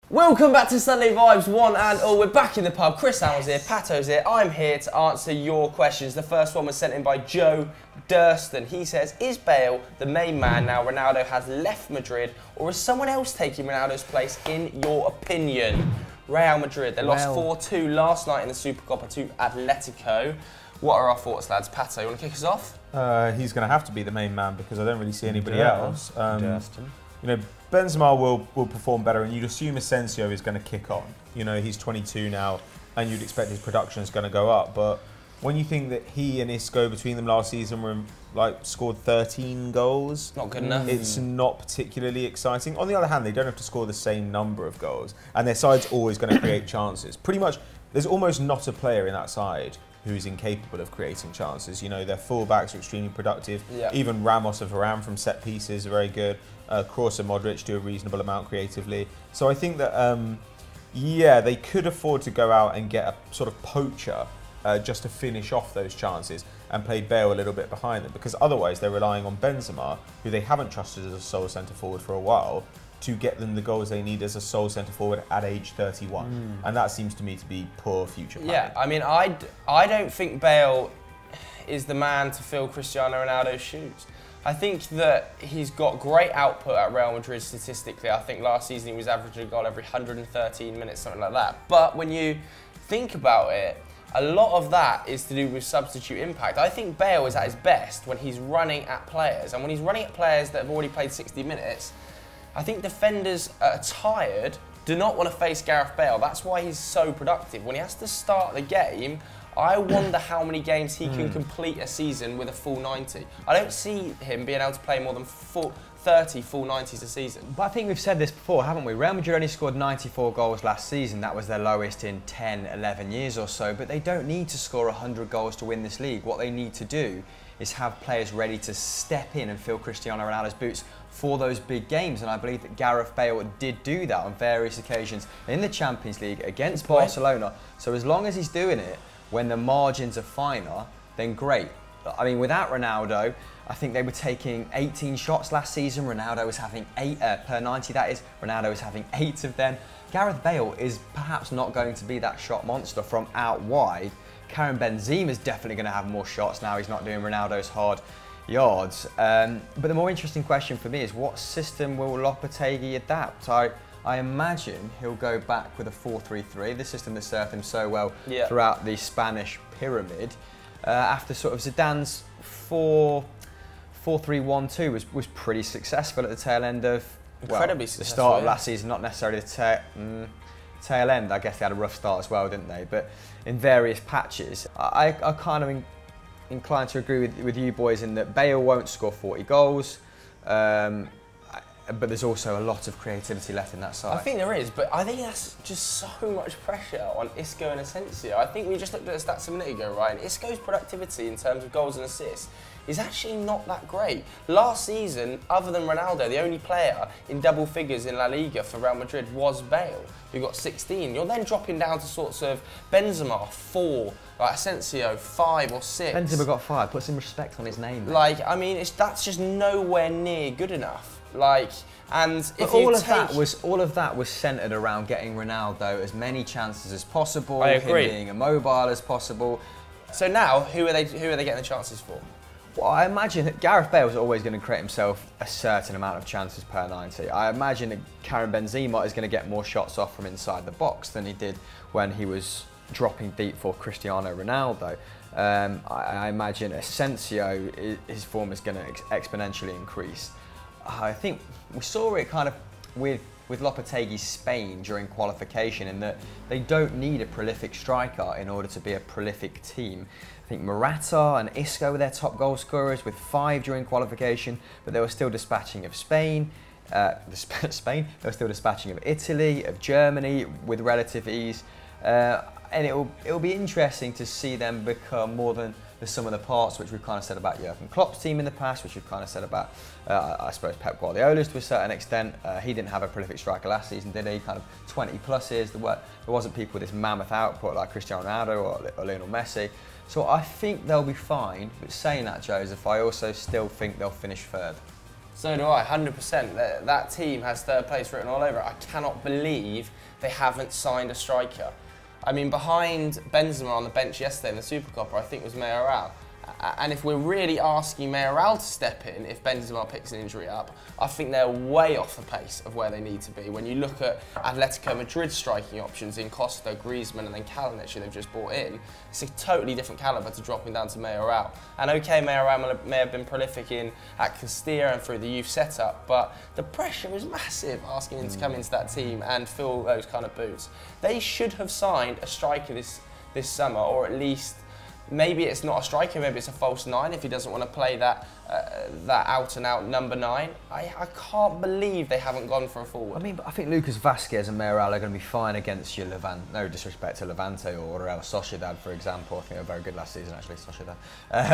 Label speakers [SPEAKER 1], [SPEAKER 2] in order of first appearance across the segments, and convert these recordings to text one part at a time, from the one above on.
[SPEAKER 1] Welcome back to Sunday Vibes, one and all. We're back in the pub. Chris Allen's here, Pato's here. I'm here to answer your questions. The first one was sent in by Joe Durst, and he says, is Bale the main man now Ronaldo has left Madrid, or is someone else taking Ronaldo's place in your opinion? Real Madrid, they lost 4-2 last night in the Supercopa to Atletico. What are our thoughts, lads? Pato, you want to kick us off?
[SPEAKER 2] He's going to have to be the main man because I don't really see anybody else.
[SPEAKER 1] Durston.
[SPEAKER 2] You know, Benzema will perform better, and you'd assume Asensio is going to kick on. You know, he's 22 now, and you'd expect his production is going to go up. But when you think that he and Isco between them last season were scored 13 goals,
[SPEAKER 1] Not good enough.
[SPEAKER 2] It's not particularly exciting. On the other hand, they don't have to score the same number of goals, and their side's always going to create chances. Pretty much, there's almost not a player in that side who's incapable of creating chances. You know, their fullbacks are extremely productive.
[SPEAKER 1] Yeah.
[SPEAKER 2] Even Ramos and Varane from set pieces are very good. Kroos and Modric do a reasonable amount creatively. So I think that, yeah, they could afford to go out and get a sort of poacher just to finish off those chances and play Bale a little bit behind them, because otherwise they're relying on Benzema, who they haven't trusted as a sole centre-forward for a while, to get them the goals they need as a sole centre-forward at age 31. And that seems to me to be poor future planning.
[SPEAKER 1] Yeah, I mean, I don't think Bale is the man to fill Cristiano Ronaldo's shoes. I think that he's got great output at Real Madrid statistically. I think last season he was averaging a goal every 113 minutes, something like that. But when you think about it, a lot of that is to do with substitute impact. I think Bale is at his best when he's running at players. And when he's running at players that have already played 60 minutes, I think defenders are tired, do not want to face Gareth Bale. That's why he's so productive. When he has to start the game, I wonder how many games he can complete a season with a full 90. I don't see him being able to play more than 30 full 90s a season.
[SPEAKER 3] But I think we've said this before, haven't we? Real Madrid only scored 94 goals last season. That was their lowest in 10, 11 years or so. But they don't need to score 100 goals to win this league. What they need to do is have players ready to step in and fill Cristiano Ronaldo's boots for those big games. And I believe that Gareth Bale did do that on various occasions in the Champions League against Barcelona. So as long as he's doing it when the margins are finer, then great. I mean, without Ronaldo, I think they were taking 18 shots last season. Ronaldo was having 8 per 90, that is. Ronaldo was having 8 of them. Gareth Bale is perhaps not going to be that shot monster from out wide. Karim Benzema is definitely going to have more shots now. He's not doing Ronaldo's hard yards. But the more interesting question for me is, what system will Lopetegui adapt? I imagine he'll go back with a 4-3-3, the system that served him so well throughout the Spanish pyramid. After sort of Zidane's 4-3-1-2 was pretty successful at the tail end of the start of last season, not necessarily the tail end. I guess they had a rough start as well, didn't they? But in various patches, I kind of inclined to agree with you boys in that Bale won't score 40 goals. But there's also a lot of creativity left in that side.
[SPEAKER 1] I think there is, but I think that's just so much pressure on Isco and Asensio. I think we just looked at the stats a minute ago, right? And Isco's productivity in terms of goals and assists is actually not that great. Last season, other than Ronaldo, the only player in double figures in La Liga for Real Madrid was Bale, who got 16. You're then dropping down to sorts of Benzema, 4, like Asensio, 5 or 6.
[SPEAKER 3] Benzema got 5, put some respect on his name. Mate.
[SPEAKER 1] Like, I mean, that's just nowhere near good enough. Like, and if
[SPEAKER 3] all of that was centered around getting Ronaldo as many chances as possible, him being immobile as possible.
[SPEAKER 1] So now, who are they getting the chances for?
[SPEAKER 3] Well, I imagine that Gareth Bale is always going to create himself a certain amount of chances per 90. I imagine that Karim Benzema is going to get more shots off from inside the box than he did when he was dropping deep for Cristiano Ronaldo. I imagine Asensio, his form is going to exponentially increase. I think we saw it kind of with Lopetegui's Spain during qualification, in that they don't need a prolific striker in order to be a prolific team. I think Morata and Isco were their top goal scorers with 5 during qualification, but they were still dispatching of Spain. They were still dispatching of Italy, of Germany with relative ease. And it'll be interesting to see them become more than the sum of the parts, which we've kind of said about Jurgen Klopp's team in the past, which we've kind of said about, I suppose, Pep Guardiola's to a certain extent. He didn't have a prolific striker last season, did he? Kind of 20 pluses. There wasn't people with this mammoth output like Cristiano Ronaldo or Lionel Messi. So I think they'll be fine. But saying that, Joseph, I also still think they'll finish third.
[SPEAKER 1] So do I, 100%. That team has third place written all over it. I cannot believe they haven't signed a striker. I mean, behind Benzema on the bench yesterday in the Super Cup, I think was Mayoral. And if we're really asking Mayoral to step in if Benzema picks an injury up, I think they're way off the pace of where they need to be. When you look at Atletico Madrid's striking options in Costa, Griezmann and then Kalinic, who they've just brought in, it's a totally different calibre to dropping down to Mayoral. And okay, Mayoral may have been prolific at Castilla and through the youth setup, but the pressure is massive asking him to come into that team and fill those kind of boots. They should have signed a striker this summer, or at least maybe it's not a striker, maybe it's a false 9 if he doesn't want to play that out-and-out number 9. I can't believe they haven't gone for a forward.
[SPEAKER 3] I mean, I think Lucas Vazquez and Mayoral are going to be fine against your Levante. No disrespect to Levante or Real Sociedad, for example. I think they were very good last season, actually, Sociedad.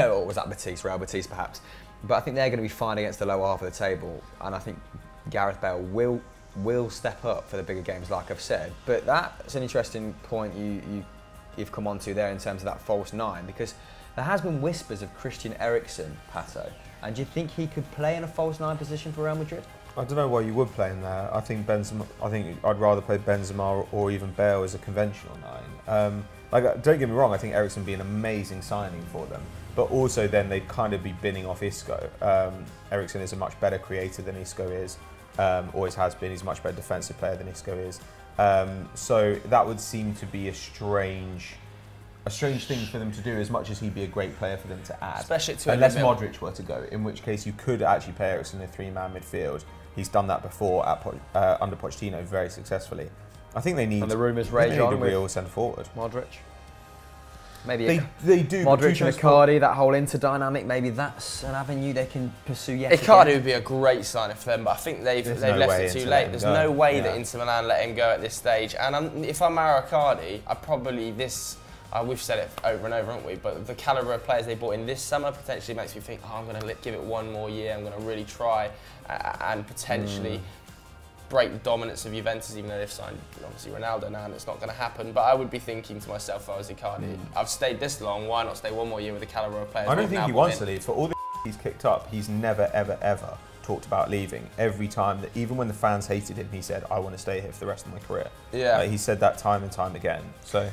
[SPEAKER 3] Or was that Betis, Real Betis, perhaps. But I think they're going to be fine against the lower half of the table. And I think Gareth Bale will step up for the bigger games, like I've said. But that's an interesting point you've come on to there in terms of that false 9, because there has been whispers of Christian Eriksen, Pato, and do you think he could play in a false 9 position for Real Madrid?
[SPEAKER 2] I don't know why you would play in there. I think I'd rather play Benzema or even Bale as a conventional 9. Don't get me wrong, I think Eriksen would be an amazing signing for them, but also then they'd kind of be binning off Isco. Eriksen is a much better creator than Isco is, always has been. He's a much better defensive player than Isco is. So that would seem to be a strange thing for them to do, as much as he'd be a great player for them to add.
[SPEAKER 1] Especially to
[SPEAKER 2] unless Modric were to go, in which case you could actually play Eriksen in a 3-man midfield. He's done that before under Pochettino very successfely. I think they need.
[SPEAKER 3] And the rumours rage on
[SPEAKER 2] a real centre forward.
[SPEAKER 3] Modric. Maybe
[SPEAKER 2] they do.
[SPEAKER 3] Modric and Icardi, that whole interdynamic, maybe that's an avenue they can pursue yet
[SPEAKER 1] Icardi
[SPEAKER 3] again.
[SPEAKER 1] would be a great signing for them, but I think they've left it too late. There's no way that Inter Milan let him go at this stage. And if I'm Mauro Icardi, I probably we've said it over and over, haven't we? But the calibre of players they brought in this summer potentially makes me think, I'm going to give it one more year. I'm going to really try and potentially break the dominance of Juventus, even though they've signed obviously Ronaldo now and it's not going to happen. But I would be thinking to myself if I was Icardi, I've stayed this long, why not stay one more year with the calibre of players?
[SPEAKER 2] I don't think he wants to leave. For all the he's kicked up, he's never, ever, ever talked about leaving. Every time, that even when the fans hated him, he said, I want to stay here for the rest of my career.
[SPEAKER 1] Yeah.
[SPEAKER 2] He said that time and time again. So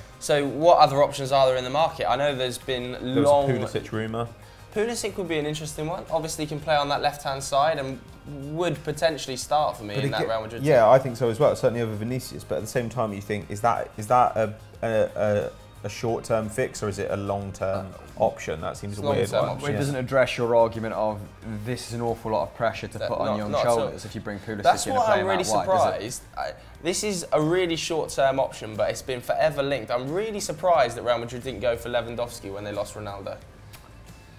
[SPEAKER 1] what other options are there in the market? I know there's been
[SPEAKER 2] there was a Pulisic rumour.
[SPEAKER 1] Pulisic would be an interesting one. Obviously, he can play on that left-hand side and would potentially start for me in that Real Madrid team.
[SPEAKER 2] Yeah, I think so as well. Certainly over Vinicius. But at the same time, you think, is that a short-term fix or is it a long-term option? That seems a weird one.
[SPEAKER 3] It doesn't address your argument of this is an awful lot of pressure to put on young shoulders if you bring Pulisic in and play him out wide.
[SPEAKER 1] That's why I'm really surprised. This is a really short-term option, but it's been forever linked. I'm really surprised that Real Madrid didn't go for Lewandowski when they lost Ronaldo.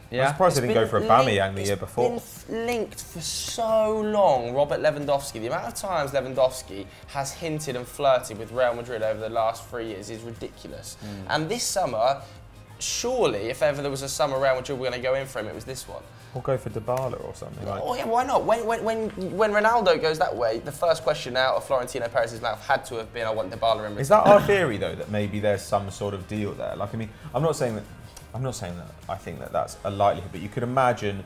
[SPEAKER 2] Yeah. I'm surprised they didn't go for Aubameyang the year before.
[SPEAKER 1] It's been linked for so long, Robert Lewandowski. The amount of times Lewandowski has hinted and flirted with Real Madrid over the last 3 years is ridiculous. And this summer, surely, if ever there was a summer Real Madrid were going to go in for him, it was this one.
[SPEAKER 2] Or go for Dybala or something.
[SPEAKER 1] Oh yeah, why not? When Ronaldo goes that way, the first question out of Florentino Perez's mouth had to have been, I want Dybala in return.
[SPEAKER 2] Is that our theory though, that maybe there's some sort of deal there? Like, I mean, I'm not saying that I think that that's a likelihood, but you could imagine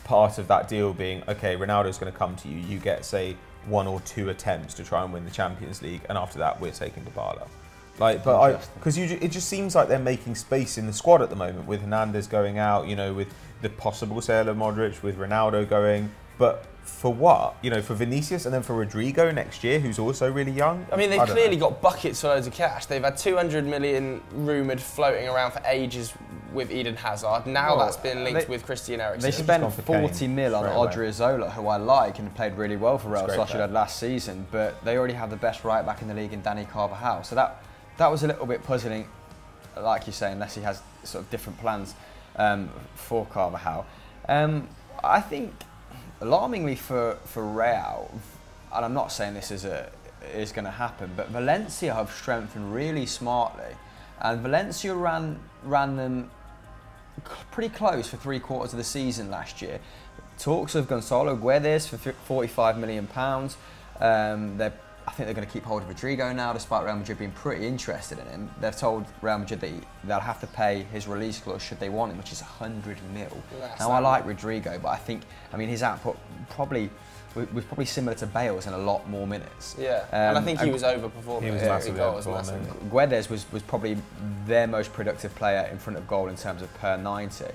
[SPEAKER 2] part of that deal being, okay, Ronaldo's going to come to you, you get, say, 1 or 2 attempts to try and win the Champions League, and after that, we're taking Dybala. Because it just seems like they're making space in the squad at the moment, with Hernandez going out, with the possible sale of Modric, with Ronaldo going, but for what? For Vinicius and then for Rodrigo next year, who's also really young?
[SPEAKER 1] I mean, they've clearly got buckets for loads of cash. They've had 200 million rumoured floating around for ages with Eden Hazard. Now that's been linked with Christian Eriksen.
[SPEAKER 3] They spent 40 mil on Odriozola, who I like and played really well for Real Sociedad last season, but they already have the best right back in the league in Dani Carvajal. So that was a little bit puzzling, like you say, unless he has sort of different plans for Carvajal. I think, alarmingly for Real, and I'm not saying this is going to happen, but Valencia have strengthened really smartly, and Valencia ran them pretty close for 3/4 of the season last year. Talks of Gonzalo Guedes for £45 million. They're I think they're going to keep hold of Rodrigo now, despite Real Madrid being pretty interested in him. They've told Real Madrid that they'll have to pay his release clause should they want him, which is 100 mil. Now, I like Rodrigo, but I mean, his output was probably similar to Bales in a lot more minutes.
[SPEAKER 1] Yeah, and I think he was overperforming.
[SPEAKER 2] He was massively overperforming.
[SPEAKER 3] Guedes was probably their most productive player in front of goal in terms of per 90.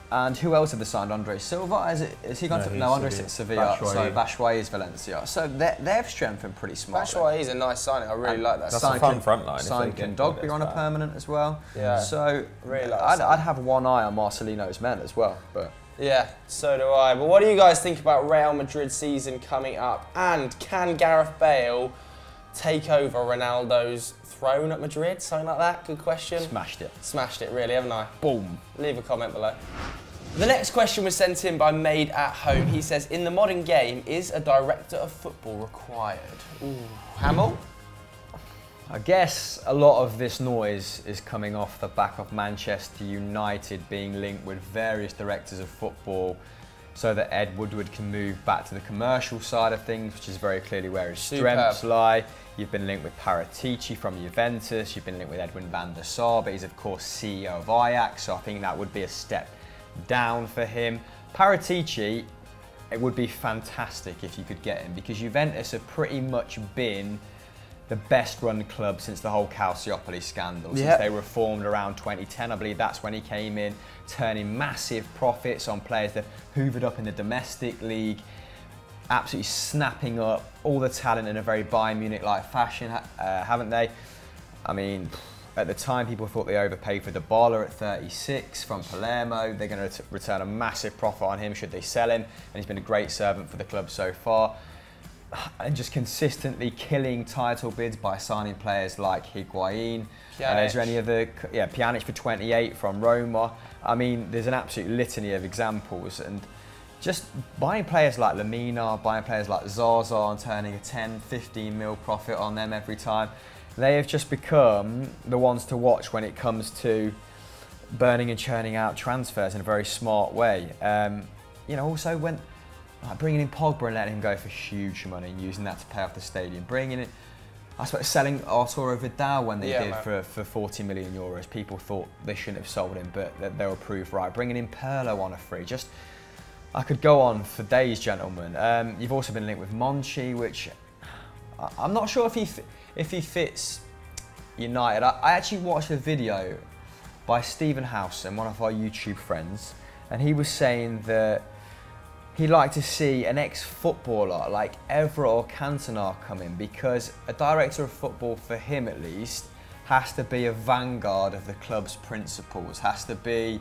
[SPEAKER 3] And who else have they signed? Andre Silva? Has he gone to? No, Andre Sevilla. So Batshuayi is Valencia. So they've strengthened pretty smart.
[SPEAKER 1] Batshuayi is a nice signing. I really like that.
[SPEAKER 2] That's a fun front line.
[SPEAKER 3] Signed Kondogbia on a permanent as well.
[SPEAKER 1] Yeah.
[SPEAKER 3] So
[SPEAKER 1] really like
[SPEAKER 3] I'd have one eye on Marcelino's men as well. But
[SPEAKER 1] yeah, so do I. But what do you guys think about Real Madrid season coming up? And can Gareth Bale take over Ronaldo's throne at Madrid? Something like that? Good question.
[SPEAKER 3] Smashed it.
[SPEAKER 1] Smashed it, really, haven't I?
[SPEAKER 3] Boom.
[SPEAKER 1] Leave a comment below. The next question was sent in by Made at Home. He says, in the modern game, is a director of football required? Ooh. Hamill?
[SPEAKER 3] I guess a lot of this noise is coming off the back of Manchester United being linked with various directors of football so that Ed Woodward can move back to the commercial side of things, which is very clearly where his strengths lie. You've been linked with Paratici from Juventus, you've been linked with Edwin van der Sar, but he's of course CEO of Ajax, so I think that would be a step down for him. Paratici, it would be fantastic if you could get him, because Juventus have pretty much been the best run club since the whole Calciopoli scandal, since they were formed around 2010. I believe that's when he came in, turning massive profits on players that hoovered up in the domestic league, absolutely snapping up all the talent in a very Bayern Munich-like fashion, haven't they? I mean, at the time, people thought they overpaid for Dybala at 36 from Palermo. They're going to return a massive profit on him should they sell him, and he's been a great servant for the club so far. And just consistently killing title bids by signing players like Higuain. Is there any other? Yeah, Pjanic for 28 from Roma. I mean, there's an absolute litany of examples, and just buying players like Lamina, buying players like Zaza and turning a 10, 15 mil profit on them every time. They have just become the ones to watch when it comes to burning and churning out transfers in a very smart way. You know, also when bringing in Pogba and letting him go for huge money and using that to pay off the stadium. Bringing in, I suppose, selling Arturo Vidal when they did for 40 million euros. People thought they shouldn't have sold him, but they were proved right. Bringing in Pirlo on a free. Just, I could go on for days, gentlemen. You've also been linked with Monchi, which I'm not sure if he fits United. I actually watched a video by Stephen Howson, one of our YouTube friends, and he was saying that he'd like to see an ex-footballer like Evra or Cantona come in, because a director of football, for him at least, has to be a vanguard of the club's principles, has to be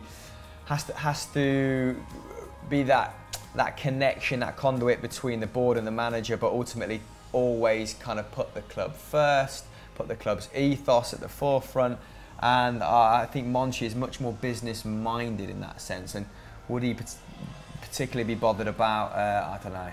[SPEAKER 3] that connection, that conduit between the board and the manager, but ultimately always kind of put the club first, put the club's ethos at the forefront. And I think Monchi is much more business-minded in that sense. And would he particularly be bothered about, I don't know,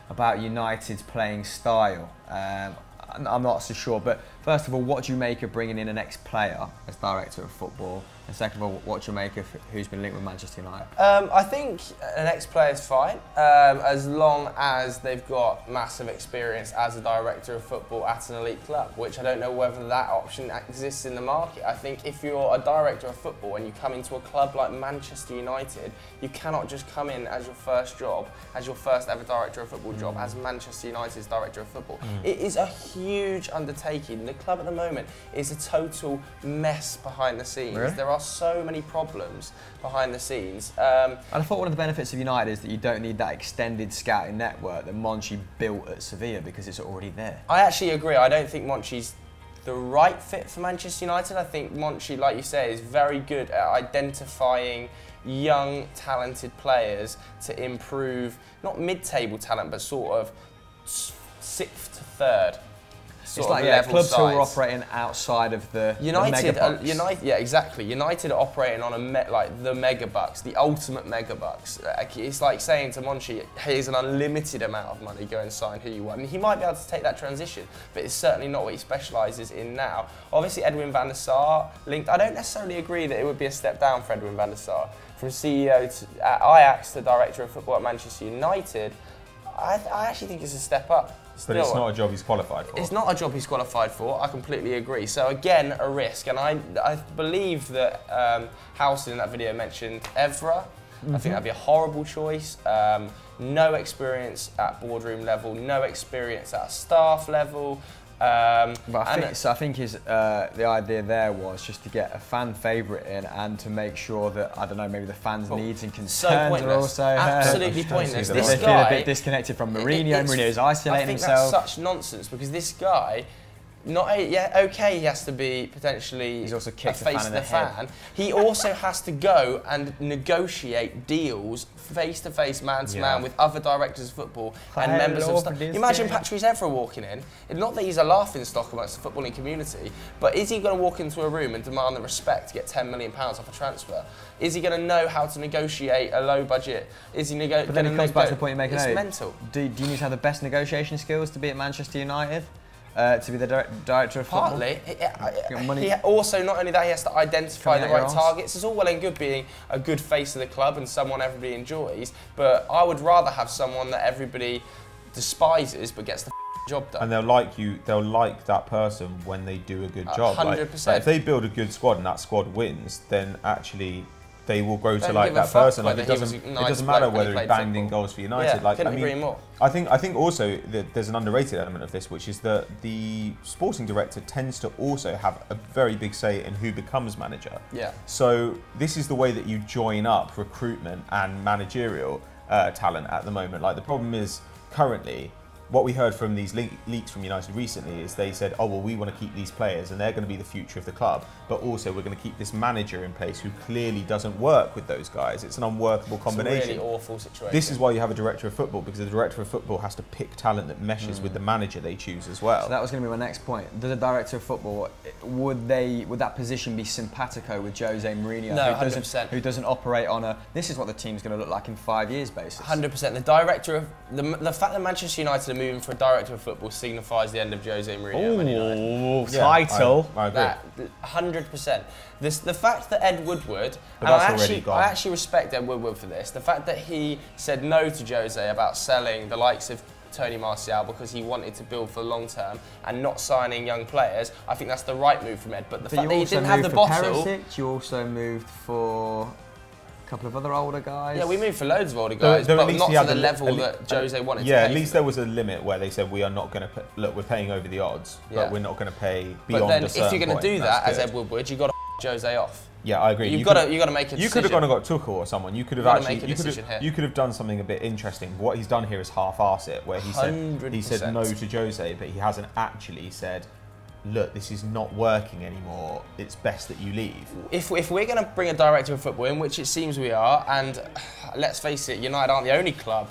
[SPEAKER 3] about United's playing style? I'm not so sure. But first of all, what do you make of bringing in an ex-player as director of football? And second of all, what do you make of who's been linked with Manchester United?
[SPEAKER 1] I think an ex-player is fine, as long as they've got massive experience as a director of football at an elite club, which I don't know whether that option exists in the market. I think if you're a director of football and you come into a club like Manchester United, you cannot just come in as your first job, as your first ever director of football job, as Manchester United's director of football. It is a huge undertaking. The club at the moment is a total mess behind the scenes.
[SPEAKER 3] Really?
[SPEAKER 1] There are so many problems behind the scenes.
[SPEAKER 3] And I thought one of the benefits of United is that you don't need that extended scouting network that Monchi built at Sevilla, because it's already there.
[SPEAKER 1] I actually agree. I don't think Monchi's the right fit for Manchester United. I think Monchi, like you say, is very good at identifying young, talented players to improve, not mid-table talent, but sort of 6th to 3rd.
[SPEAKER 3] It's like clubs who are operating outside of the
[SPEAKER 1] United.
[SPEAKER 3] megabucks.
[SPEAKER 1] Yeah, exactly. United are operating on like the megabucks, the ultimate megabucks. It's like saying to Monchi, here's an unlimited amount of money, go and sign who you want. And he might be able to take that transition, but it's certainly not what he specialises in now. Obviously, Edwin van der Sar linked. I don't necessarily agree that it would be a step down for Edwin van der Sar. From CEO at Ajax to director of football at Manchester United, I actually think it's a step up.
[SPEAKER 2] So it's not a job he's qualified for.
[SPEAKER 1] It's not a job he's qualified for. I completely agree. So again, a risk. And I believe that Howson in that video mentioned Evra. I think that'd be a horrible choice. No experience at boardroom level, no experience at staff level.
[SPEAKER 3] But I think his the idea there was just to get a fan favourite in and to make sure that, I don't know, maybe the fans' needs and concerns are also
[SPEAKER 1] absolutely pointless.
[SPEAKER 3] They feel a bit disconnected from Mourinho. Mourinho's isolating himself.
[SPEAKER 1] I think that's such nonsense, because this guy, okay, he has to be potentially
[SPEAKER 3] he's also kicked
[SPEAKER 1] a face of the fan. He also has to go and negotiate deals face to face, man to man, with other directors of football and members of staff. Imagine Patrice Evra walking in. Not that he's a laughing stock amongst the footballing community, but is he going to walk into a room and demand the respect to get £10 million off a transfer? Is he going to know how to negotiate a low budget? Is he going to?
[SPEAKER 3] But then it comes back to the point you're making.
[SPEAKER 1] It's mental.
[SPEAKER 3] Do you need to have the best negotiation skills to be at Manchester United? To be the director of football?
[SPEAKER 1] Partly. He also, not only that, he has to identify the right targets. It's all well and good being a good face of the club and someone everybody enjoys, but I would rather have someone that everybody despises but gets the job done.
[SPEAKER 2] And they'll like that person when they do a good job.
[SPEAKER 1] 100%.
[SPEAKER 2] Like if they build a good squad and that squad wins, then actually they will grow to like that person. Like it doesn't matter whether he banged in goals for United.
[SPEAKER 1] Yeah, couldn't agree more.
[SPEAKER 2] I think also that there's an underrated element of this, which is that the sporting director tends to also have a very big say in who becomes manager.
[SPEAKER 1] Yeah.
[SPEAKER 2] So this is the way that you join up recruitment and managerial talent at the moment. Like the problem is currently, what we heard from these leaks from United recently is they said, oh, well, we want to keep these players and they're going to be the future of the club, but also we're going to keep this manager in place who clearly doesn't work with those guys. It's an unworkable combination.
[SPEAKER 1] It's a really awful situation.
[SPEAKER 2] This is why you have a director of football, because the director of football has to pick talent that meshes with the manager they choose as well.
[SPEAKER 3] So that was going to be my next point. Does a director of football, would that position be simpatico with Jose Mourinho?
[SPEAKER 1] No, 100%.
[SPEAKER 3] Who doesn't operate on a, this is what the team's going to look like in 5 years basis?
[SPEAKER 1] 100%. The director of, the fact that Manchester United are moving for a director of football signifies the end of Jose Mourinho.
[SPEAKER 3] Ooh, title.
[SPEAKER 2] I agree.
[SPEAKER 1] 100%. The fact that Ed Woodward,
[SPEAKER 2] but
[SPEAKER 1] and I actually respect Ed Woodward for this, the fact that he said no to Jose about selling the likes of Tony Martial because he wanted to build for the long term and not signing young players, I think that's the right move from Ed. But the fact that he didn't have the bottle...
[SPEAKER 3] Perisic, you also moved for couple of other older guys.
[SPEAKER 1] Yeah, we moved for loads of older guys, but not to the level that Jose wanted to pay.
[SPEAKER 2] Yeah, at least there was a limit where they said we are not going to look. We're paying over the odds, but we're not going to pay beyond a certain point. But then,
[SPEAKER 1] if you're going to do that as Ed Woodward, you've got to Jose off.
[SPEAKER 2] Yeah, I agree.
[SPEAKER 1] You've got to make a decision.
[SPEAKER 2] You could have gone and got Tuchel or someone. You could have actually. You could have done something a bit interesting. What he's done here is half-arse it, where he said no to Jose, but he hasn't actually said, look, this is not working anymore, it's best that you leave.
[SPEAKER 1] If we're going to bring a director of football in, which it seems we are, and let's face it, United aren't the only club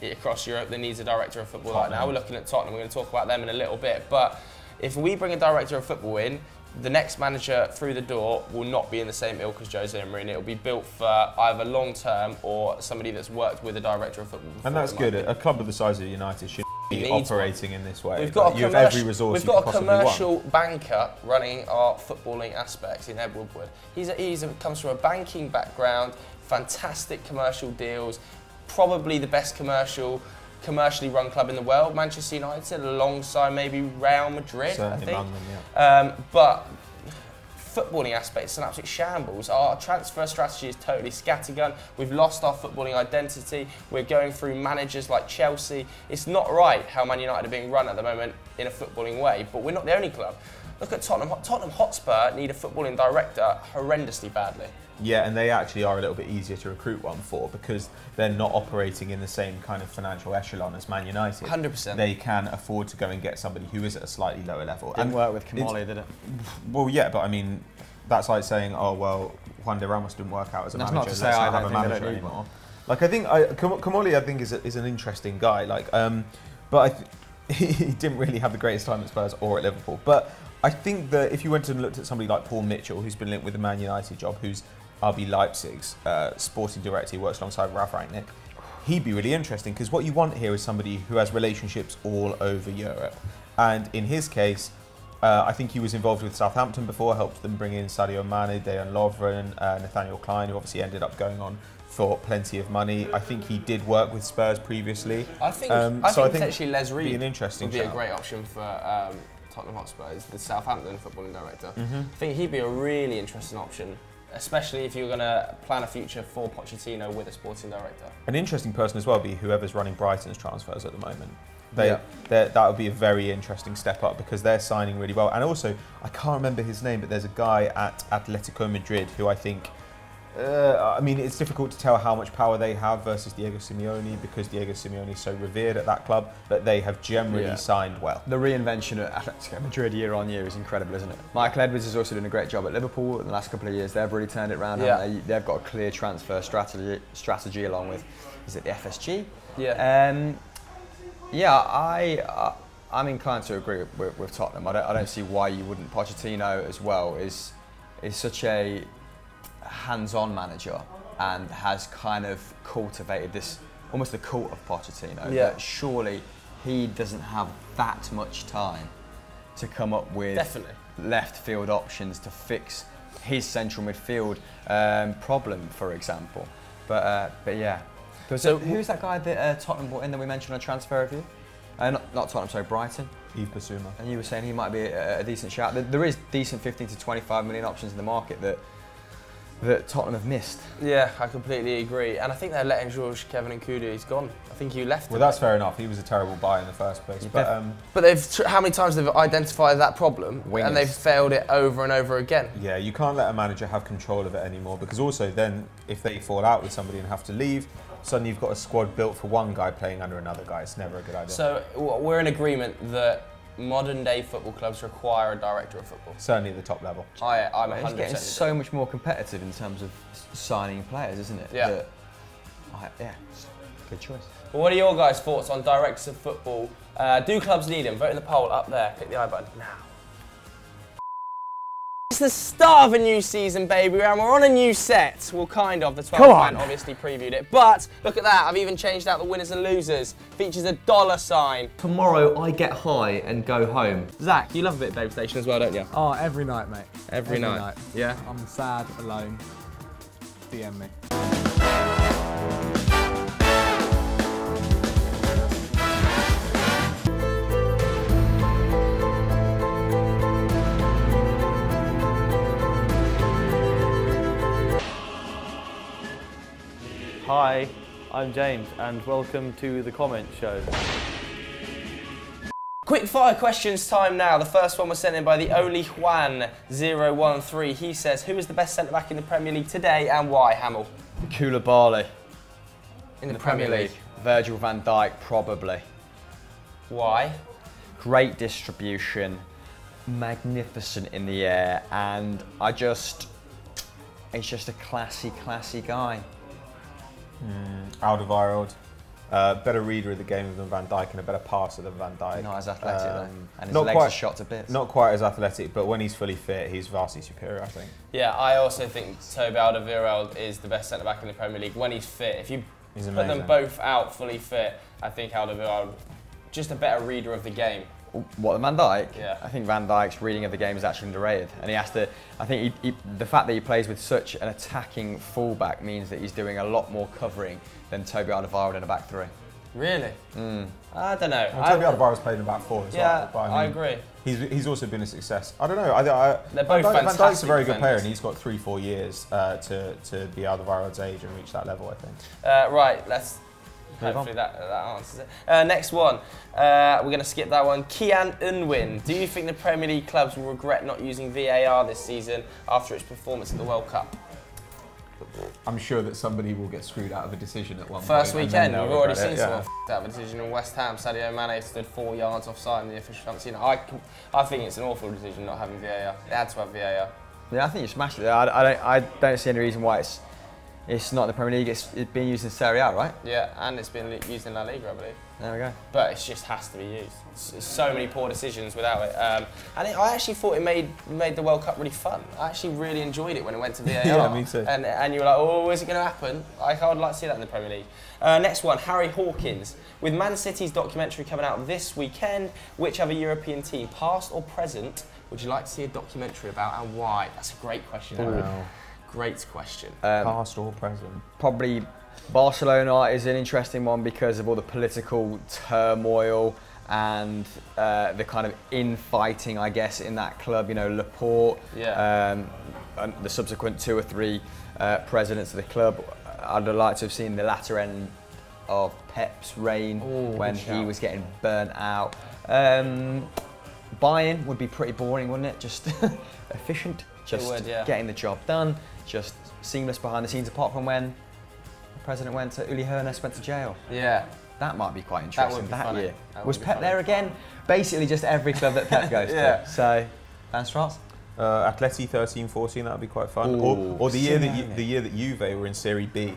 [SPEAKER 1] across Europe that needs a director of football right now. We're looking at Tottenham, we're going to talk about them in a little bit, but if we bring a director of football in, the next manager through the door will not be in the same ilk as Jose and Mourinho. It will be built for either long term or somebody that's worked with a director of football before.
[SPEAKER 2] And that's good. A club of the size of United should be operating in this way.
[SPEAKER 1] We've got
[SPEAKER 2] you have every resource.
[SPEAKER 1] We've got a commercial banker running our footballing aspects in Ed Woodward. He comes from a banking background, fantastic commercial deals, probably the best commercially run club in the world, Manchester United, alongside maybe Real Madrid,
[SPEAKER 2] certainly
[SPEAKER 1] I think.
[SPEAKER 2] Among them, yeah.
[SPEAKER 1] But footballing aspect is an absolute shambles. Our transfer strategy is totally scattergun. We've lost our footballing identity. We're going through managers like Chelsea. It's not right how Man United are being run at the moment in a footballing way, but we're not the only club. Look at Tottenham. Tottenham Hotspur need a footballing director horrendously badly.
[SPEAKER 2] Yeah, and they actually are a little bit easier to recruit one for because they're not operating in the same kind of financial echelon as Man United.
[SPEAKER 1] 100%.
[SPEAKER 2] They can afford to go and get somebody who is at a slightly lower level.
[SPEAKER 3] Didn't work with Kamali, did it?
[SPEAKER 2] Well, yeah, but I mean, that's like saying, oh, well, Juan de Ramos didn't work out as a manager.
[SPEAKER 3] That's not to say I don't
[SPEAKER 2] have a manager anymore. Like, I think Kamali, I think, is an interesting guy. Like, but he didn't really have the greatest time at Spurs or at Liverpool. But I think that if you went and looked at somebody like Paul Mitchell, who's been linked with the Man United job, who's RB Leipzig's sporting director, he works alongside Ralf Rangnick, he'd be really interesting because what you want here is somebody who has relationships all over Europe. And in his case, I think he was involved with Southampton before, helped them bring in Sadio Mane, Dejan Lovren, Nathaniel Klein, who obviously ended up going on for plenty of money. I think he did work with Spurs previously.
[SPEAKER 1] I think potentially Les Reed would be a great option for Tottenham Hotspur, is the Southampton footballing director. I think he'd be a really interesting option, especially if you're going to plan a future for Pochettino with a sporting director.
[SPEAKER 2] An interesting person as well would be whoever's running Brighton's transfers at the moment. That would be a very interesting step up because they're signing really well. And also, I can't remember his name, but there's a guy at Atletico Madrid who I think, I mean, it's difficult to tell how much power they have versus Diego Simeone because Diego Simeone is so revered at that club, but they have generally signed well.
[SPEAKER 3] The reinvention at Atletico Madrid year on year is incredible, isn't it? Michael Edwards has also done a great job at Liverpool in the last couple of years. They've really turned it around. They've got a clear transfer strategy along with, is it the FSG? I'm inclined to agree with Tottenham. I don't see why you wouldn't. Pochettino as well is such a hands-on manager and has kind of cultivated this almost the cult of Pochettino. That surely he doesn't have that much time to come up with left field options to fix his central midfield problem, for example. But yeah. So who's that guy that Tottenham brought in that we mentioned on transfer review? Not Tottenham, sorry, Brighton.
[SPEAKER 2] Yves Bissouma.
[SPEAKER 3] And you were saying he might be a decent shout. There is decent 15 to 25 million options in the market that Tottenham have missed. Yeah,
[SPEAKER 1] I completely agree. And I think they're letting George Kevin Nkudu, he's gone. I think he left.
[SPEAKER 2] Well, that's fair enough. He was a terrible buy in the first place. But
[SPEAKER 1] how many times they've identified that problem and they've failed it over and over again.
[SPEAKER 2] Yeah, you can't let a manager have control of it anymore because also then if they fall out with somebody and have to leave, suddenly you've got a squad built for one guy playing under another guy. It's never a good idea.
[SPEAKER 1] So we're in agreement that modern day football clubs require a director of football.
[SPEAKER 2] Certainly at the top level.
[SPEAKER 1] I'm 100%.
[SPEAKER 3] It's getting so much more competitive in terms of signing players, isn't it?
[SPEAKER 1] Yeah.
[SPEAKER 3] It's a good choice.
[SPEAKER 1] Well, what are your guys' thoughts on directors of football? Do clubs need them? Vote in the poll up there. Click the I button now. It's the start of a new season, baby, and we're on a new set. Well, kind of. The 12th man obviously previewed it. But look at that. I've even changed out the winners and losers. Features a $sign. Tomorrow, I get high and go home. Zach, you love a bit of Babe Station as well, don't you?
[SPEAKER 4] Oh, every night, mate.
[SPEAKER 1] Every night. Yeah?
[SPEAKER 4] I'm sad, alone. DM me.
[SPEAKER 5] Hi, I'm James and welcome to the comment show.
[SPEAKER 1] Quickfire questions time now. The first one was sent in by the Oli Juan013. He says, who is the best centre-back in the Premier League today and why, Hamill?
[SPEAKER 3] Koulibaly.
[SPEAKER 1] In the Premier League?
[SPEAKER 3] Virgil van Dijk, probably.
[SPEAKER 1] Why?
[SPEAKER 3] Great distribution, magnificent in the air, and he's just a classy guy.
[SPEAKER 2] Alderweireld, better reader of the game than Van Dijk and a better passer than Van Dijk.
[SPEAKER 3] Not as athletic though, and his legs are shot to bits.
[SPEAKER 2] Not quite as athletic, but when he's fully fit, he's vastly superior, I think.
[SPEAKER 1] Yeah, I also think Toby Alderweireld is the best centre-back in the Premier League when he's fit. If you put them both out fully fit, I think Alderweireld, just a better reader of the game.
[SPEAKER 3] What, Van Dijk?
[SPEAKER 1] Yeah.
[SPEAKER 3] I think Van Dijk's reading of the game is actually underrated, and he has to. I think the fact that he plays with such an attacking fullback means that he's doing a lot more covering than Toby Alderweireld in a back three.
[SPEAKER 1] Really? I don't know.
[SPEAKER 2] Well, Toby Alderweireld's played in about 4 as well. But
[SPEAKER 1] I agree.
[SPEAKER 2] He's also been a success. I don't know.
[SPEAKER 1] They're both fantastic.
[SPEAKER 2] Van Dijk's a very good player, and he's got 3-4 years to be Alderweireld's age and reach that level, I think.
[SPEAKER 1] Right, let's. Hopefully that answers it. Next one, we're going to skip that one. Kian Unwin, do you think the Premier League clubs will regret not using VAR this season after its performance at the World Cup?
[SPEAKER 2] I'm sure that somebody will get screwed out of a decision at one
[SPEAKER 1] First
[SPEAKER 2] point.
[SPEAKER 1] weekend, we've already seen someone out of a decision in West Ham. Sadio Mane stood 4 yards offside in the official front. You know, I think it's an awful decision not having VAR. They had to have VAR.
[SPEAKER 3] Yeah, I think you smashed it. I don't see any reason why it's not in the Premier League. It's being used in Serie A, right?
[SPEAKER 1] Yeah, and it's been used in La Liga, I believe.
[SPEAKER 3] There we go.
[SPEAKER 1] But it just has to be used. It's so many poor decisions without it. I actually thought it made the World Cup really fun. I actually really enjoyed it when it went to VAR.
[SPEAKER 2] Yeah, me too.
[SPEAKER 1] And you were like, oh, is it going to happen? I would like to see that in the Premier League. Next one, Harry Hawkins. With Man City's documentary coming out this weekend, which other European team, past or present, would you like to see a documentary about and why? That's a great question.
[SPEAKER 2] Wow.
[SPEAKER 1] Great question.
[SPEAKER 2] Past or present?
[SPEAKER 3] Probably Barcelona is an interesting one because of all the political turmoil and the kind of infighting, I guess, in that club. You know, Laporte, and the subsequent 2 or 3 presidents of the club. I'd like to have seen the latter end of Pep's reign when he was getting burnt out. Bayern would be pretty boring, wouldn't it? Just efficient, just getting the job done, just seamless behind the scenes, apart from when the president went to Uli Hoeneß went to jail.
[SPEAKER 1] Yeah.
[SPEAKER 3] That might be quite interesting that year. Was Pep
[SPEAKER 1] funny.
[SPEAKER 3] there again? Basically just every club that Pep goes to. So, Van Straat?
[SPEAKER 2] Atleti 13-14, that would be quite fun. Or the year that Juve were in Serie B.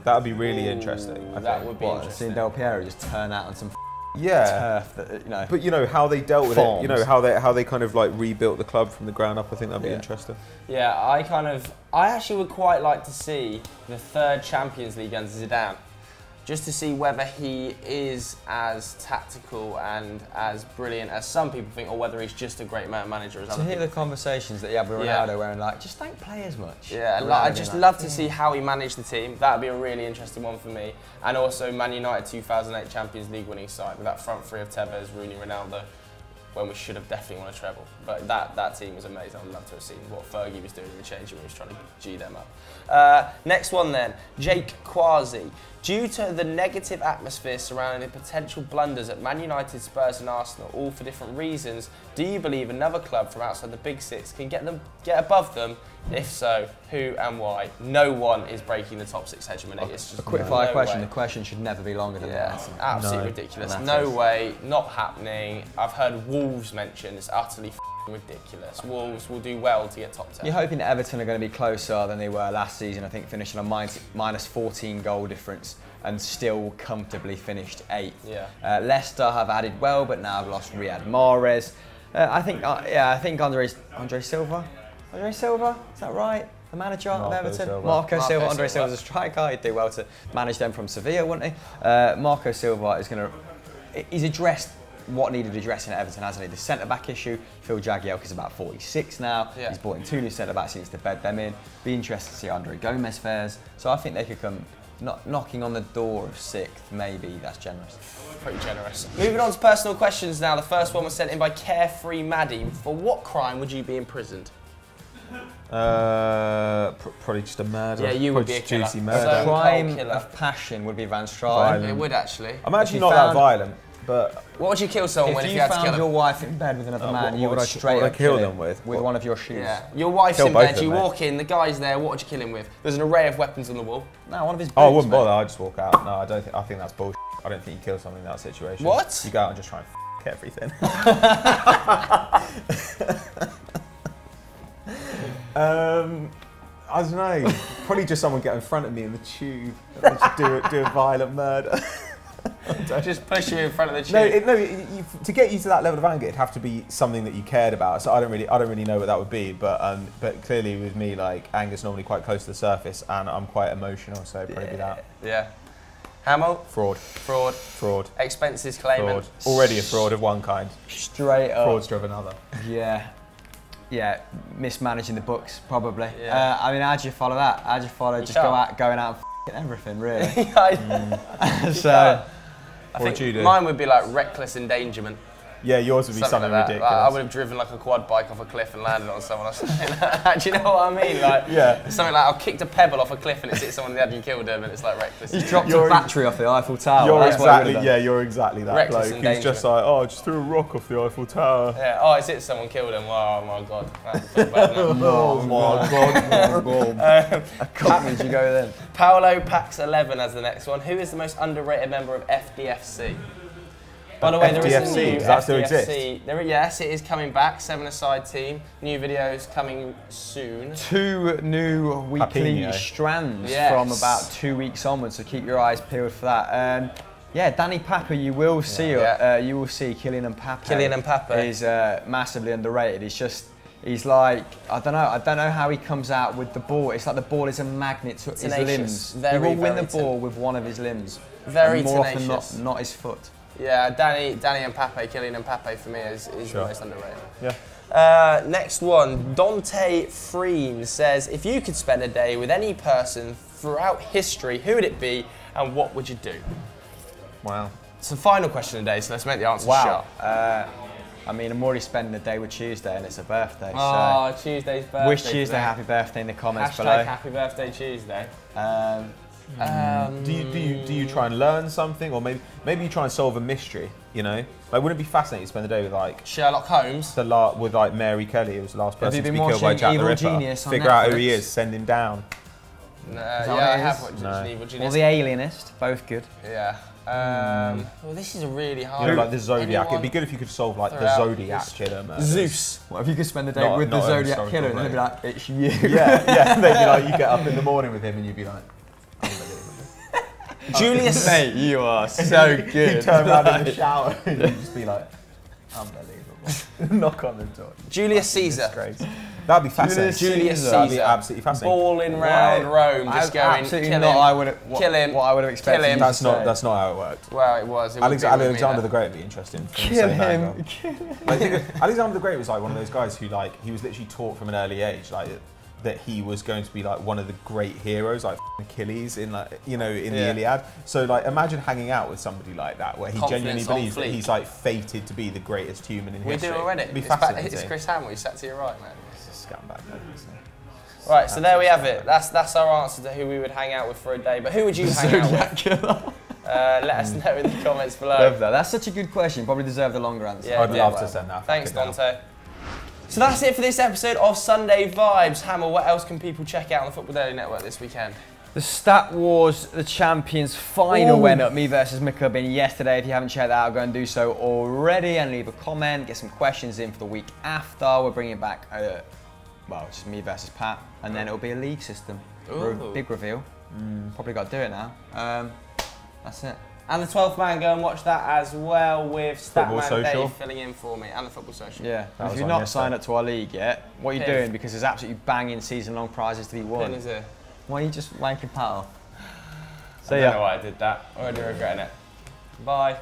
[SPEAKER 2] That would be really interesting.
[SPEAKER 1] That would be interesting.
[SPEAKER 3] Seeing Del Piero just turn out on some
[SPEAKER 2] turf
[SPEAKER 3] that, you know.
[SPEAKER 2] But you know how they dealt with it. You know how they kind of like rebuilt the club from the ground up. I think that'd be interesting.
[SPEAKER 1] Yeah, I actually would quite like to see the 3rd Champions League under Zidane, just to see whether he is as tactical and as brilliant as some people think, or whether he's just a great manager as other
[SPEAKER 3] To hear
[SPEAKER 1] people.
[SPEAKER 3] the conversations that he had with Ronaldo, where like, just don't play as much.
[SPEAKER 1] Yeah, I'd just love to see how he managed the team. That would be a really interesting one for me. And also Man United 2008 Champions League winning side with that front 3 of Tevez, Rooney, Ronaldo, when we should have definitely won a treble. But that team was amazing. I'd love to have seen what Fergie was doing in the change room. He was trying to G them up. Next one then, Jake Quasi. Due to the negative atmosphere surrounding the potential blunders at Man United, Spurs and Arsenal, all for different reasons, do you believe another club from outside the Big Six can get above them? If so, who and why? No one is breaking the top 6 hegemony. It's just
[SPEAKER 3] a quick-fire question.
[SPEAKER 1] way.
[SPEAKER 3] The question should never be longer than that.
[SPEAKER 1] It's absolutely ridiculous. No way, not happening. I've heard Wolves mentioned. It's utterly ridiculous. Wolves will do well to get top 10.
[SPEAKER 3] You're hoping that Everton are going to be closer than they were last season. I think finishing on minus 14 goal difference and still comfortably finished 8th.
[SPEAKER 1] Yeah.
[SPEAKER 3] Leicester have added well, but now have lost Riyad Mahrez. I think Andre Silva. Andre Silva, is that right? The manager of Everton? Marco Silva. Andre Silva's a striker. He'd do well to manage them from Sevilla, wouldn't he? Marco Silva is going to... He's addressed what needed addressing at Everton, hasn't he? The centre-back issue. Phil Jagielka's about 46 now. Yeah. He's brought in 2 new centre-backs. He needs to bed them in. Be interested to see how Andre Gomez fares. So I think they could come knocking on the door of 6th, maybe. That's generous.
[SPEAKER 1] Pretty generous. Moving on to personal questions now. The first one was sent in by Carefree Maddie. For what crime would you be imprisoned?
[SPEAKER 2] Probably just a murder.
[SPEAKER 1] Yeah, you would be a killer.
[SPEAKER 3] A crime of passion would be Van Straat.
[SPEAKER 1] It would actually.
[SPEAKER 2] I'm actually not that violent, but...
[SPEAKER 1] What would you kill someone if you had to kill them?
[SPEAKER 3] If you found your wife in bed with another man, you would straight up
[SPEAKER 2] kill them with
[SPEAKER 3] one of your shoes.
[SPEAKER 1] Yeah. Your wife's in bed, you walk in, the guy's there, what would you kill him with? There's an array of weapons on the wall.
[SPEAKER 3] No, one of his boots.
[SPEAKER 2] Oh, I wouldn't bother, I'd just walk out. No, I think that's bullshit. I don't think you kill someone in that situation.
[SPEAKER 1] What?
[SPEAKER 2] You go out and just try and everything. I don't know. Probably just someone get in front of me in the tube and just do a violent murder.
[SPEAKER 1] Just push you in front of the tube.
[SPEAKER 2] To get you to that level of anger, it'd have to be something that you cared about. So I don't really know what that would be. But clearly with me, like, anger's normally quite close to the surface, and I'm quite emotional, so it'd probably be that.
[SPEAKER 1] Yeah. Hamill?
[SPEAKER 2] Fraud.
[SPEAKER 1] Expenses claimant.
[SPEAKER 2] Fraud. Already a fraud of one kind.
[SPEAKER 3] Straight up.
[SPEAKER 2] Fraudster of another.
[SPEAKER 3] Yeah, mismanaging the books, probably.
[SPEAKER 1] Yeah.
[SPEAKER 3] I mean, how do you follow that? How do you follow just going out and everything, really? So,
[SPEAKER 1] I think mine would be like reckless endangerment.
[SPEAKER 2] Yeah, yours would be something
[SPEAKER 1] like
[SPEAKER 2] ridiculous.
[SPEAKER 1] Like, I would have driven like a quad bike off a cliff and landed on someone or something like that. Do you know what I mean? Like,
[SPEAKER 2] yeah.
[SPEAKER 1] Something like I kicked a pebble off a cliff and it's hit someone that hadn't killed him, and it's like reckless.
[SPEAKER 3] You dropped a battery off the Eiffel Tower.
[SPEAKER 2] You're exactly that
[SPEAKER 1] reckless
[SPEAKER 2] bloke who's just like, oh, I just threw a rock off the Eiffel Tower.
[SPEAKER 1] Yeah, oh, it's hit someone, killed him. Oh my god.
[SPEAKER 2] Oh my god.
[SPEAKER 3] How did you go then?
[SPEAKER 1] Paolo Pax 11 as the next one. Who is the most underrated member of FDFC? By the way, there is a new
[SPEAKER 2] does that still exist?
[SPEAKER 1] Yes, it is coming back. 7-a-side team. New videos coming soon.
[SPEAKER 3] 2 new weekly strands from about 2 weeks onwards, so keep your eyes peeled for that. Yeah, Danny Papa, you will see. You will see Kylian Mbappe.
[SPEAKER 1] Kylian Mbappe
[SPEAKER 3] is massively underrated. He's like, I don't know how he comes out with the ball. It's like the ball is a magnet to his limbs. He will win the ball with one of his limbs.
[SPEAKER 1] Very
[SPEAKER 3] more
[SPEAKER 1] tenacious.
[SPEAKER 3] often not his foot.
[SPEAKER 1] Yeah, Danny Mbappe, Kylian Mbappe for me is the most underrated.
[SPEAKER 2] Yeah.
[SPEAKER 1] Next one, Dante Freem says, if you could spend a day with any person throughout history, who would it be and what would you do?
[SPEAKER 2] Wow.
[SPEAKER 1] It's the final question of the day, so let's make the answer
[SPEAKER 3] Wow.
[SPEAKER 1] short.
[SPEAKER 3] I mean, I'm already spending the day with Tuesday and it's a birthday,
[SPEAKER 1] Oh,
[SPEAKER 3] so
[SPEAKER 1] Tuesday's birthday.
[SPEAKER 3] wish Tuesday
[SPEAKER 1] today.
[SPEAKER 3] happy birthday in the comments
[SPEAKER 1] Hashtag
[SPEAKER 3] below.
[SPEAKER 1] happy birthday Tuesday.
[SPEAKER 2] Do you try and learn something, or maybe you try and solve a mystery? You know, like wouldn't it be fascinating to spend the day with like
[SPEAKER 1] Sherlock Holmes?
[SPEAKER 2] with like Mary Kelly, who was the last
[SPEAKER 3] Have
[SPEAKER 2] person
[SPEAKER 3] you
[SPEAKER 2] to
[SPEAKER 3] been
[SPEAKER 2] be killed by
[SPEAKER 3] watching
[SPEAKER 2] Jack the
[SPEAKER 3] Evil
[SPEAKER 2] Ripper?
[SPEAKER 3] Genius on
[SPEAKER 2] Figure out who he
[SPEAKER 3] Netflix?
[SPEAKER 2] is, send him down.
[SPEAKER 1] Yeah,
[SPEAKER 3] what
[SPEAKER 1] I
[SPEAKER 3] it
[SPEAKER 1] have
[SPEAKER 3] is?
[SPEAKER 1] watched
[SPEAKER 2] No.
[SPEAKER 1] Evil
[SPEAKER 3] Or
[SPEAKER 1] Genius.
[SPEAKER 3] The Alienist, both good.
[SPEAKER 1] Yeah. Well, this is a really hard
[SPEAKER 2] You know, like the Zodiac.
[SPEAKER 1] Anyone
[SPEAKER 2] It'd be good if you could solve like the
[SPEAKER 1] throughout
[SPEAKER 2] Zodiac
[SPEAKER 1] history?
[SPEAKER 2] killer murders.
[SPEAKER 1] Zeus.
[SPEAKER 3] What if you could spend the day
[SPEAKER 2] Not-
[SPEAKER 3] with the
[SPEAKER 2] not a
[SPEAKER 3] Zodiac
[SPEAKER 2] historical
[SPEAKER 3] killer and they'd be
[SPEAKER 2] bloke.
[SPEAKER 3] like, it's you.
[SPEAKER 2] Yeah. They'd be like, you get up in the morning with him and you'd be like, unbelievable.
[SPEAKER 1] Julius.
[SPEAKER 3] Mate, you are so good.
[SPEAKER 2] You turn around in the shower and you'd just be like, unbelievable. Knock on the door.
[SPEAKER 1] Julius Caesar.
[SPEAKER 2] Disgrace. That'd be fascinating.
[SPEAKER 1] Julius
[SPEAKER 2] That'd be
[SPEAKER 1] Caesar.
[SPEAKER 2] absolutely fascinating.
[SPEAKER 1] Balling round Rome, just going,
[SPEAKER 3] absolutely
[SPEAKER 1] kill
[SPEAKER 3] not.
[SPEAKER 1] him.
[SPEAKER 3] I would have
[SPEAKER 1] Kill him.
[SPEAKER 3] What I would have expected.
[SPEAKER 1] Kill him.
[SPEAKER 3] you to
[SPEAKER 2] That's
[SPEAKER 3] say.
[SPEAKER 2] not how it worked.
[SPEAKER 1] Well, it was. It would be with me,
[SPEAKER 2] Alexander
[SPEAKER 1] though.
[SPEAKER 2] the Great would be interesting.
[SPEAKER 3] Kill him. Kill him.
[SPEAKER 2] I think Alexander the Great was like one of those guys who like he was literally taught from an early age like that he was going to be like one of the great heroes, like Achilles in like in the Iliad. So like imagine hanging out with somebody like that, where he genuinely
[SPEAKER 1] Confidence on
[SPEAKER 2] believes that
[SPEAKER 1] fleek.
[SPEAKER 2] he's like fated to be the greatest human in
[SPEAKER 1] We
[SPEAKER 2] history.
[SPEAKER 1] do already.
[SPEAKER 2] It'd be
[SPEAKER 1] It's
[SPEAKER 2] fascinating.
[SPEAKER 1] It's Chris Hamill. He sat to your right, man.
[SPEAKER 2] It's a scumbag. Isn't it?
[SPEAKER 1] Right, so there we have it. That's our answer to who we would hang out with for a day. But who would you hang out with?
[SPEAKER 3] Killer.
[SPEAKER 1] Let us know in the comments below.
[SPEAKER 3] Love that. That's such a good question. Probably deserved a longer answer.
[SPEAKER 1] Yeah,
[SPEAKER 2] I'd
[SPEAKER 1] yeah,
[SPEAKER 2] love
[SPEAKER 1] well.
[SPEAKER 2] to send that.
[SPEAKER 1] Thanks,
[SPEAKER 2] fucking down.
[SPEAKER 1] Dante. So that's it for this episode of Sunday Vibes. Hamill, what else can people check out on the Football Daily Network this weekend?
[SPEAKER 3] The Stat Wars, the Champions final went up, me versus McCubbin yesterday. If you haven't checked that out, go and do so already and leave a comment, get some questions in for the week after. We're bringing back, just me versus Pat, and then it'll be a league system.
[SPEAKER 1] Ooh.
[SPEAKER 3] Big reveal. Probably got to do it now. That's it.
[SPEAKER 1] And the 12th man, go and watch that as well with
[SPEAKER 2] Football
[SPEAKER 1] Statman
[SPEAKER 2] Social.
[SPEAKER 1] Dave filling in for me, and the Football Social.
[SPEAKER 3] Yeah.
[SPEAKER 2] That
[SPEAKER 3] If
[SPEAKER 2] was
[SPEAKER 3] you've
[SPEAKER 2] on
[SPEAKER 3] not
[SPEAKER 2] yesterday.
[SPEAKER 3] signed up to our league yet, what are you
[SPEAKER 1] Piv.
[SPEAKER 3] doing? Because there's absolutely banging season-long prizes to be
[SPEAKER 1] Pin
[SPEAKER 3] won.
[SPEAKER 1] is here.
[SPEAKER 3] Why are you just wanking pal?
[SPEAKER 1] I don't know why I did that. I'm already regretting it. Bye.